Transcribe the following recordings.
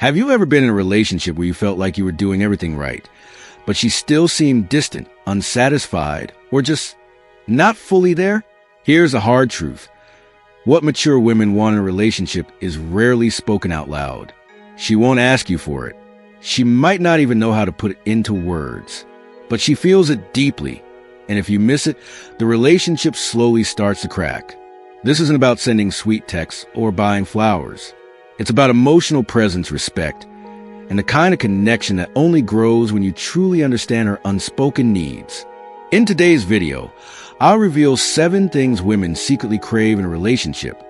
Have you ever been in a relationship where you felt like you were doing everything right, but she still seemed distant, unsatisfied, or just not fully there? Here's the hard truth. What mature women want in a relationship is rarely spoken out loud. She won't ask you for it. She might not even know how to put it into words, but she feels it deeply. And if you miss it, the relationship slowly starts to crack. This isn't about sending sweet texts or buying flowers. It's about emotional presence, respect, and the kind of connection that only grows when you truly understand her unspoken needs. In today's video, I'll reveal 7 things women secretly crave in a relationship,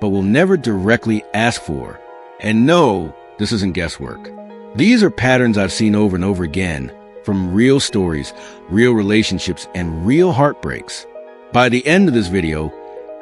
but will never directly ask for. And no, this isn't guesswork. These are patterns I've seen over and over again, from real stories, real relationships, and real heartbreaks. By the end of this video,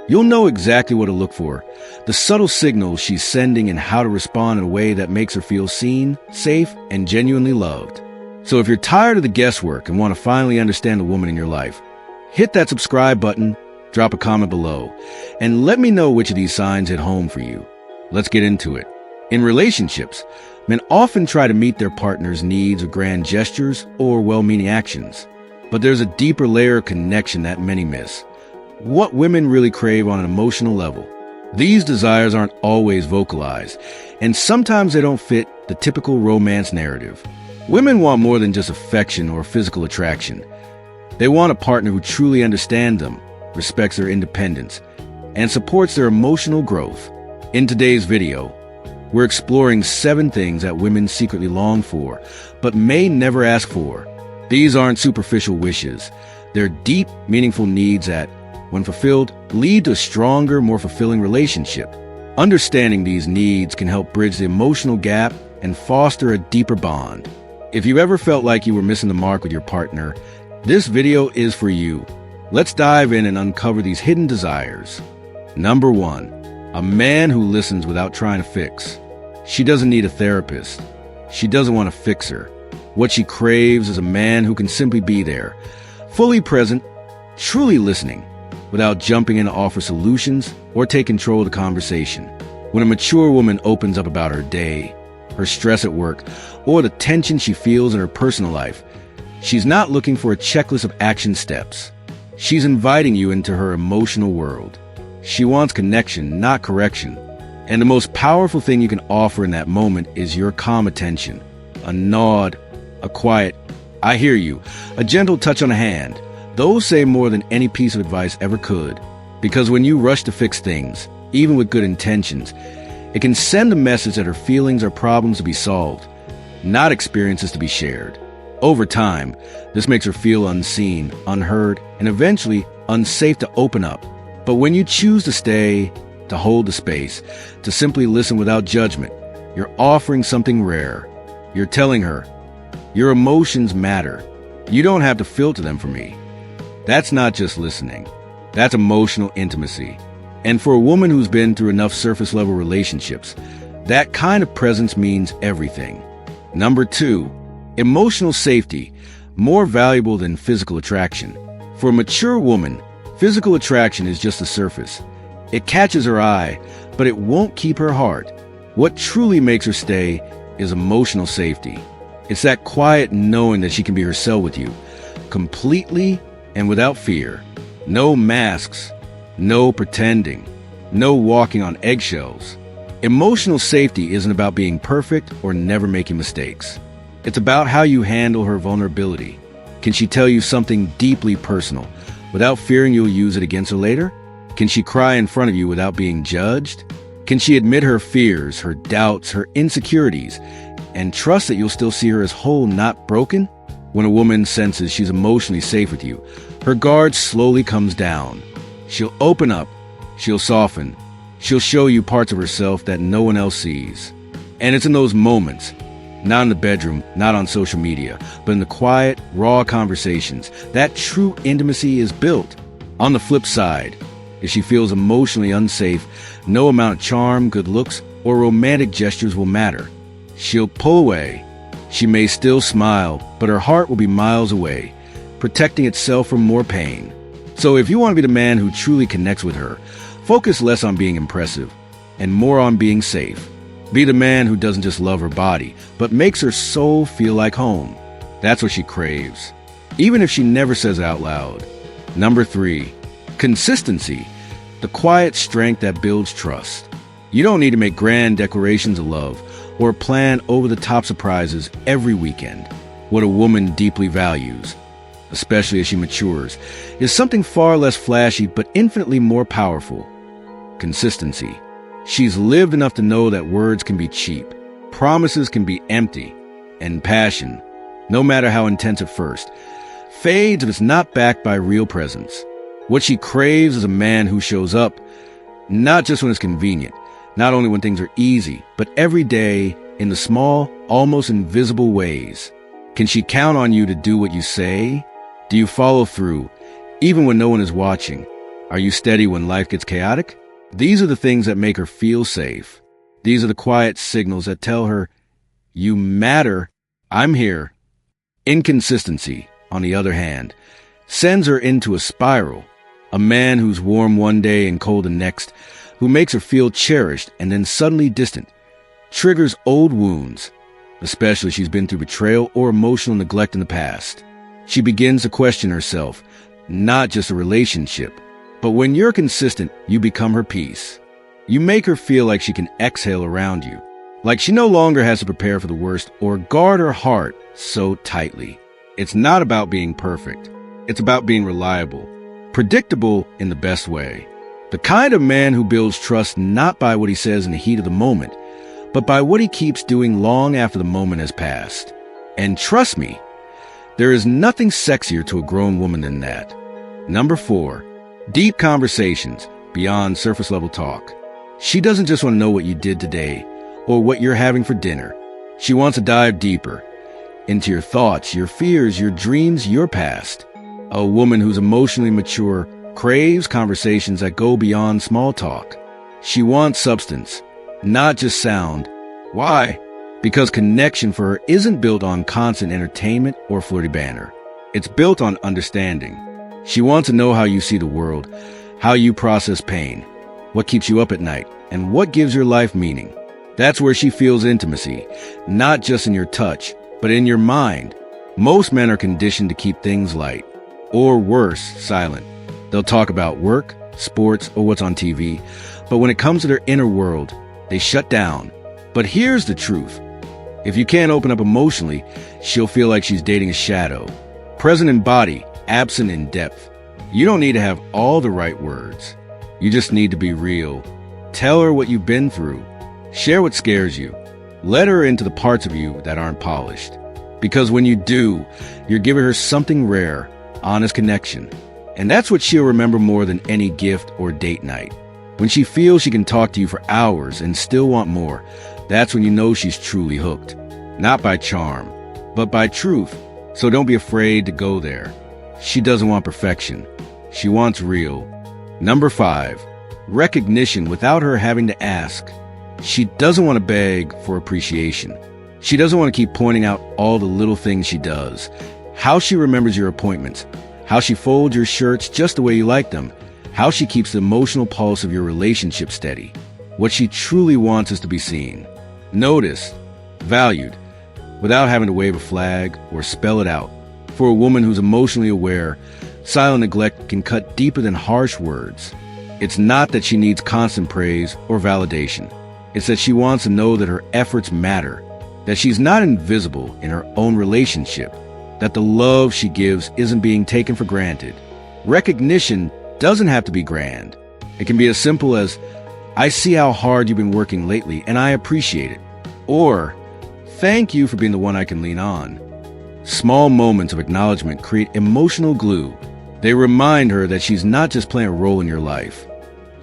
you'll know exactly what to look for, the subtle signals she's sending, and how to respond in a way that makes her feel seen, safe, and genuinely loved. So if you're tired of the guesswork and want to finally understand the woman in your life, hit that subscribe button, drop a comment below, and let me know which of these signs hit home for you. Let's get into it. In relationships, men often try to meet their partner's needs with grand gestures or well-meaning actions. But there's a deeper layer of connection that many miss. What women really crave on an emotional level. These desires aren't always vocalized, and sometimes they don't fit the typical romance narrative. Women want more than just affection or physical attraction. They want a partner who truly understands them, respects their independence, and supports their emotional growth. In today's video, we're exploring 7 things that women secretly long for, but may never ask for. These aren't superficial wishes. They're deep, meaningful needs that, when fulfilled, lead to a stronger, more fulfilling relationship. Understanding these needs can help bridge the emotional gap and foster a deeper bond. If you ever felt like you were missing the mark with your partner, this video is for you. Let's dive in and uncover these hidden desires. Number 1. A man who listens without trying to fix. She doesn't need a therapist. She doesn't want to fix her. What she craves is a man who can simply be there, fully present, truly listening, without jumping in to offer solutions or take control of the conversation. When a mature woman opens up about her day, her stress at work, or the tension she feels in her personal life, she's not looking for a checklist of action steps. She's inviting you into her emotional world. She wants connection, not correction. And the most powerful thing you can offer in that moment is your calm attention. A nod, a quiet, "I hear you," a gentle touch on a hand. Those say more than any piece of advice ever could. Because when you rush to fix things, even with good intentions, it can send a message that her feelings are problems to be solved, not experiences to be shared. Over time, this makes her feel unseen, unheard, and eventually unsafe to open up. But when you choose to stay, to hold the space, to simply listen without judgment, you're offering something rare. You're telling her, your emotions matter. You don't have to filter them for me. That's not just listening. That's emotional intimacy. And for a woman who's been through enough surface-level relationships, that kind of presence means everything. Number 2, emotional safety, more valuable than physical attraction. For a mature woman, physical attraction is just the surface. It catches her eye, but it won't keep her heart. What truly makes her stay is emotional safety. It's that quiet knowing that she can be herself with you, completely and without fear. No masks, no pretending, no walking on eggshells. Emotional safety isn't about being perfect or never making mistakes. It's about how you handle her vulnerability. Can she tell you something deeply personal without fearing you'll use it against her later? Can she cry in front of you without being judged? Can she admit her fears, her doubts, her insecurities, and trust that you'll still see her as whole, not broken? When a woman senses she's emotionally safe with you, her guard slowly comes down. She'll open up, she'll soften, she'll show you parts of herself that no one else sees. And it's in those moments, not in the bedroom, not on social media, but in the quiet, raw conversations, that true intimacy is built. On the flip side, if she feels emotionally unsafe, no amount of charm, good looks, or romantic gestures will matter. She'll pull away. She may still smile, but her heart will be miles away, protecting itself from more pain. So if you want to be the man who truly connects with her, focus less on being impressive and more on being safe. Be the man who doesn't just love her body, but makes her soul feel like home. That's what she craves, even if she never says it out loud. Number 3, consistency, the quiet strength that builds trust. You don't need to make grand declarations of love or plan over-the-top surprises every weekend. What a woman deeply values, especially as she matures, is something far less flashy but infinitely more powerful: consistency. She's lived enough to know that words can be cheap, promises can be empty, and passion, no matter how intense at first, fades if it's not backed by real presence. What she craves is a man who shows up, not just when it's convenient, not only when things are easy, but every day in the small, almost invisible ways. Can she count on you to do what you say? Do you follow through, even when no one is watching? Are you steady when life gets chaotic? These are the things that make her feel safe. These are the quiet signals that tell her, you matter, I'm here. Inconsistency, on the other hand, sends her into a spiral. A man who's warm one day and cold the next, who makes her feel cherished and then suddenly distant, triggers old wounds, especially if she's been through betrayal or emotional neglect in the past. She begins to question herself, not just a relationship. But when you're consistent, you become her peace. You make her feel like she can exhale around you, like she no longer has to prepare for the worst or guard her heart so tightly. It's not about being perfect. It's about being reliable, predictable in the best way. The kind of man who builds trust not by what he says in the heat of the moment, but by what he keeps doing long after the moment has passed. And trust me, there is nothing sexier to a grown woman than that. Number 4. Deep conversations beyond surface-level talk. She doesn't just want to know what you did today or what you're having for dinner. She wants to dive deeper into your thoughts, your fears, your dreams, your past. A woman who's emotionally mature craves conversations that go beyond small talk. She wants substance, not just sound. Why? Because connection for her isn't built on constant entertainment or flirty banter. It's built on understanding. She wants to know how you see the world, how you process pain, what keeps you up at night, and what gives your life meaning. That's where she feels intimacy, not just in your touch, but in your mind. Most men are conditioned to keep things light, or worse, silent. They'll talk about work, sports, or what's on TV, but when it comes to their inner world, they shut down. But here's the truth. If you can't open up emotionally, she'll feel like she's dating a shadow, present in body, absent in depth. You don't need to have all the right words. You just need to be real. Tell her what you've been through. Share what scares you. Let her into the parts of you that aren't polished. Because when you do, you're giving her something rare, honest connection. And that's what she'll remember more than any gift or date night. When she feels she can talk to you for hours and still want more, that's when you know she's truly hooked. Not by charm, but by truth. So don't be afraid to go there. She doesn't want perfection. She wants real. Number 5, recognition without her having to ask. She doesn't want to beg for appreciation. She doesn't want to keep pointing out all the little things she does. How she remembers your appointments. How she folds your shirts just the way you like them. How she keeps the emotional pulse of your relationship steady. What she truly wants is to be seen, noticed, valued, without having to wave a flag or spell it out. For a woman who's emotionally aware, silent neglect can cut deeper than harsh words. It's not that she needs constant praise or validation. It's that she wants to know that her efforts matter, that she's not invisible in her own relationship, that the love she gives isn't being taken for granted. Recognition doesn't have to be grand. It can be as simple as, I see how hard you've been working lately and I appreciate it. Or, thank you for being the one I can lean on. Small moments of acknowledgement create emotional glue. They remind her that she's not just playing a role in your life.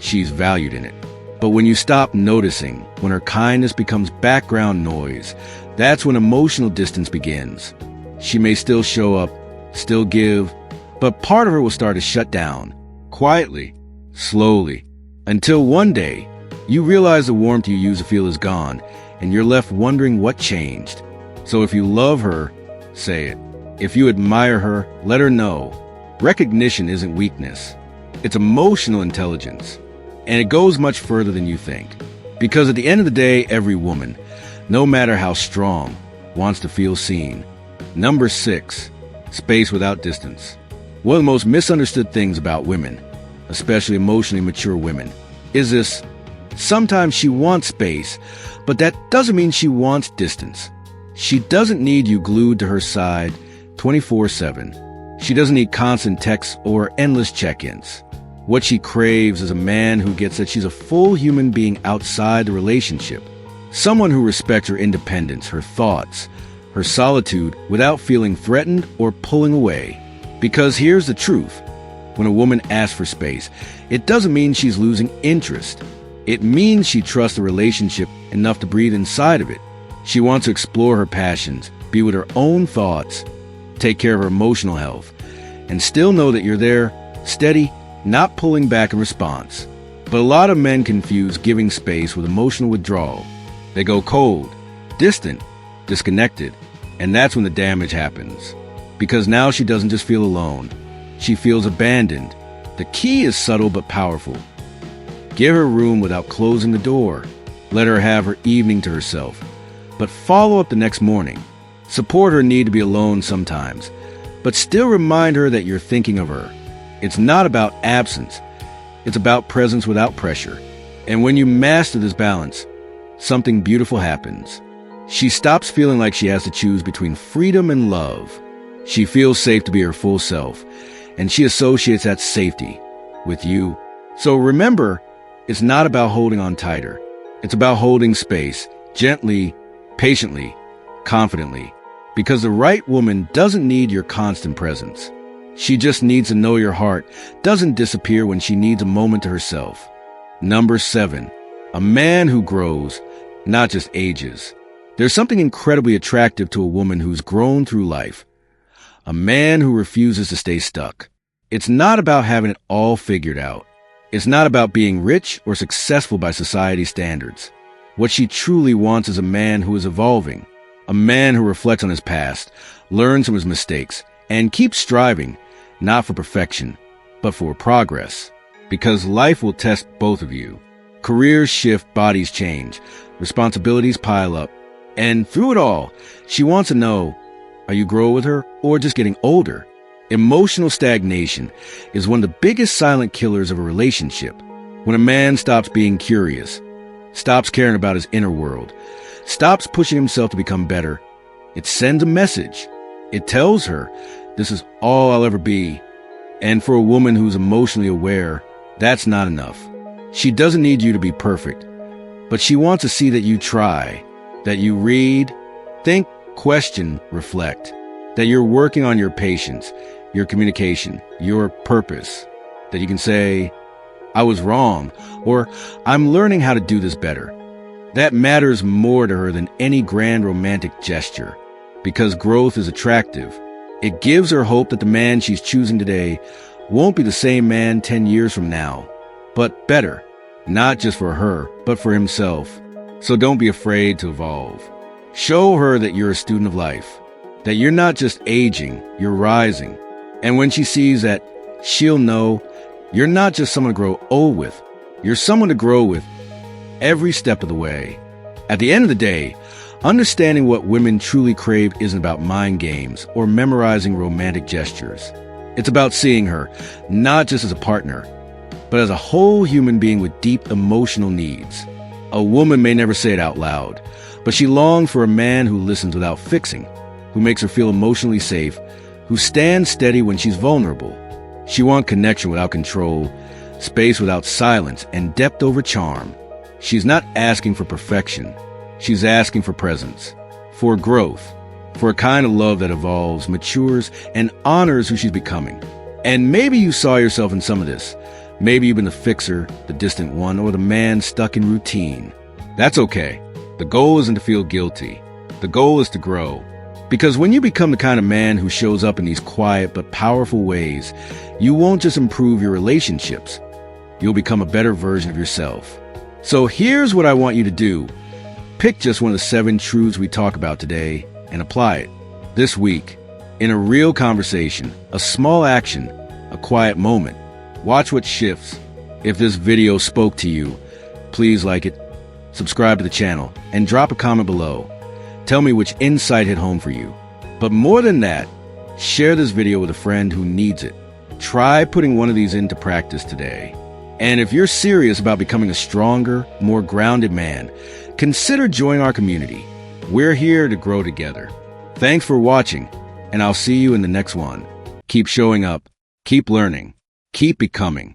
She's valued in it. But when you stop noticing, when her kindness becomes background noise, that's when emotional distance begins. She may still show up, still give, but part of her will start to shut down, quietly, slowly, until one day you realize the warmth you used to feel is gone, and you're left wondering what changed. So if you love her, say it. If you admire her, let her know. Recognition isn't weakness. It's emotional intelligence. And it goes much further than you think. Because at the end of the day, every woman, no matter how strong, wants to feel seen. Number 6, space without distance. One of the most misunderstood things about women, especially emotionally mature women, is this: sometimes she wants space, but that doesn't mean she wants distance. She doesn't need you glued to her side 24/7. She doesn't need constant texts or endless check-ins. What she craves is a man who gets that she's a full human being outside the relationship. Someone who respects her independence, her thoughts, her solitude without feeling threatened or pulling away. Because here's the truth. When a woman asks for space, it doesn't mean she's losing interest. It means she trusts the relationship enough to breathe inside of it. She wants to explore her passions, be with her own thoughts, take care of her emotional health, and still know that you're there, steady, not pulling back in response. But a lot of men confuse giving space with emotional withdrawal. They go cold, distant, disconnected, and that's when the damage happens. Because now she doesn't just feel alone, she feels abandoned. The key is subtle but powerful. Give her room without closing the door. Let her have her evening to herself, but follow up the next morning. Support her need to be alone sometimes, but still remind her that you're thinking of her. It's not about absence. It's about presence without pressure. And when you master this balance, something beautiful happens. She stops feeling like she has to choose between freedom and love. She feels safe to be her full self, and she associates that safety with you. So remember, it's not about holding on tighter. It's about holding space, gently, patiently, confidently. Because the right woman doesn't need your constant presence. She just needs to know your heart doesn't disappear when she needs a moment to herself. Number 7, a man who grows, not just ages. There's something incredibly attractive to a woman who's grown through life. A man who refuses to stay stuck. It's not about having it all figured out. It's not about being rich or successful by society's standards. What she truly wants is a man who is evolving. A man who reflects on his past, learns from his mistakes, and keeps striving, not for perfection, but for progress. Because life will test both of you. Careers shift, bodies change, responsibilities pile up. And through it all, she wants to know, are you growing with her or just getting older? Emotional stagnation is one of the biggest silent killers of a relationship. When a man stops being curious, stops caring about his inner world, stops pushing himself to become better, it sends a message. It tells her, this is all I'll ever be. And for a woman who's emotionally aware, that's not enough. She doesn't need you to be perfect, but she wants to see that you try, that you read, think, question, reflect, that you're working on your patience, your communication, your purpose, that you can say, I was wrong, or I'm learning how to do this better. That matters more to her than any grand romantic gesture, because growth is attractive. It gives her hope that the man she's choosing today won't be the same man 10 years from now, but better, not just for her, but for himself. So don't be afraid to evolve. Show her that you're a student of life, that you're not just aging, you're rising. And when she sees that, she'll know you're not just someone to grow old with, you're someone to grow with every step of the way. At the end of the day, understanding what women truly crave isn't about mind games or memorizing romantic gestures. It's about seeing her, not just as a partner, but as a whole human being with deep emotional needs. A woman may never say it out loud, but she longs for a man who listens without fixing, who makes her feel emotionally safe, who stands steady when she's vulnerable. She wants connection without control, space without silence, and depth over charm. She's not asking for perfection. She's asking for presence, for growth, for a kind of love that evolves, matures, and honors who she's becoming. And maybe you saw yourself in some of this. Maybe you've been the fixer, the distant one, or the man stuck in routine. That's okay. The goal isn't to feel guilty. The goal is to grow. Because when you become the kind of man who shows up in these quiet but powerful ways, you won't just improve your relationships. You'll become a better version of yourself. So here's what I want you to do. Pick just one of the 7 truths we talk about today and apply it this week in a real conversation, a small action, a quiet moment. Watch what shifts. If this video spoke to you, please like it, subscribe to the channel, and drop a comment below. Tell me which insight hit home for you. But more than that, share this video with a friend who needs it. Try putting one of these into practice today. And if you're serious about becoming a stronger, more grounded man, consider joining our community. We're here to grow together. Thanks for watching, and I'll see you in the next one. Keep showing up, keep learning, keep becoming.